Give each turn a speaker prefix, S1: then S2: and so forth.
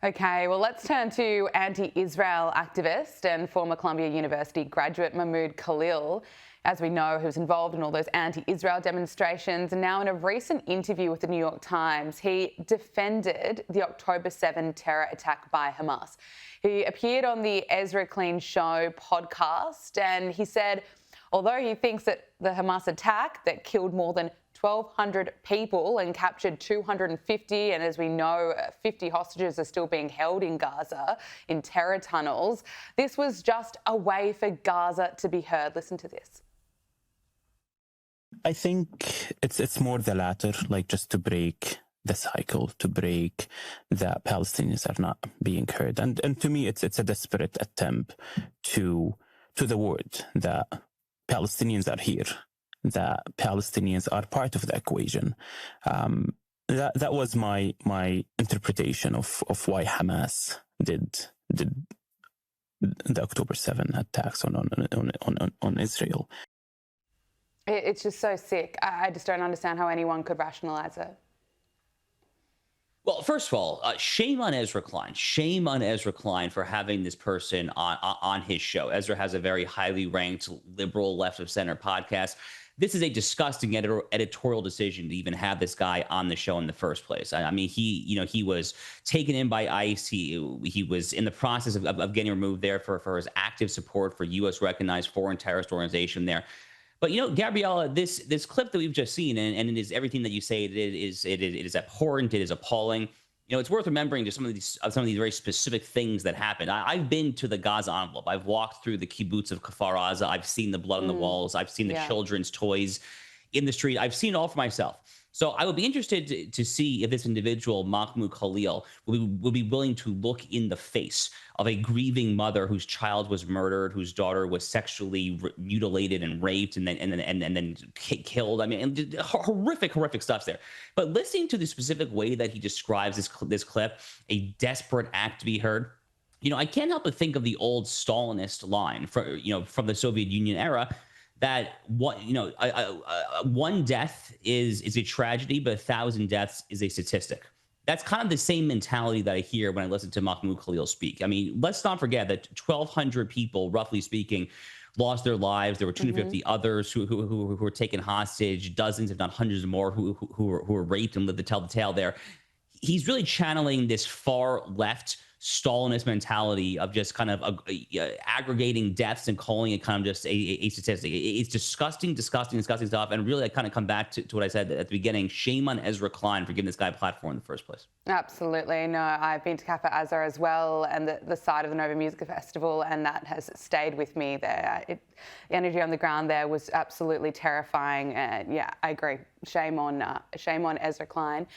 S1: Okay, well, let's turn to anti-Israel activist and former Columbia University graduate Mahmoud Khalil. As we know, who was involved in all those anti-Israel demonstrations. And now in a recent interview with the New York Times, he defended the October 7 terror attack by Hamas. He appeared on the Ezra Klein Show podcast, and he said, although he thinks that the Hamas attack that killed more than 1,200 people and captured 250, and as we know, 50 hostages are still being held in Gaza in terror tunnels, this was just a way for Gaza to be heard. Listen to this.
S2: I think it's more the latter, like just to break the cycle, to break that Palestinians are not being heard. And to me, it's a desperate attempt to the word that Palestinians are here, that Palestinians are part of the equation. That was my interpretation of why Hamas did the October 7 attacks on Israel.
S1: It's just so sick. I just don't understand how anyone could rationalise it.
S3: Well, first of all, shame on Ezra Klein. Shame on Ezra Klein for having this person on his show. Ezra has a very highly ranked liberal left of center podcast. This is a disgusting editorial decision to even have this guy on the show in the first place. I mean, he was taken in by ICE. He was in the process of getting removed there for his active support for U.S. recognized foreign terrorist organization there. But, Gabriella, this clip that we've just seen, and it is everything that you say, it is abhorrent, it is appalling. It's worth remembering just some of these very specific things that happened. I've been to the Gaza envelope. I've walked through the kibbutz of Kfar Aza. I've seen the blood on the walls. I've seen the children's toys in the street. I've seen it all for myself. So I would be interested to see if this individual, Mahmoud Khalil, will be willing to look in the face of a grieving mother whose child was murdered, whose daughter was sexually mutilated and raped and then killed. I mean, horrific stuff there. But listening to the specific way that he describes this clip, a desperate act to be heard, I can't help but think of the old Stalinist line from the Soviet Union era, that one death is a tragedy, but 1,000 deaths is a statistic. That's kind of the same mentality that I hear when I listen to Mahmoud Khalil speak. I mean, let's not forget that 1,200 people, roughly speaking, lost their lives. There were 250 others who were taken hostage, dozens, if not hundreds more, who were raped and lived to tell the tale there. He's really channeling this far left Stalinist mentality of just kind of aggregating deaths and calling it kind of just a statistic. It's disgusting stuff. And really, I kind of come back to what I said at the beginning. Shame on Ezra Klein for giving this guy a platform in the first place.
S1: Absolutely. No, I've been to Cafe Azar as well, and the site of the Nova Music Festival, and that has stayed with me there. The energy on the ground there was absolutely terrifying. And yeah, I agree. Shame on Ezra Klein.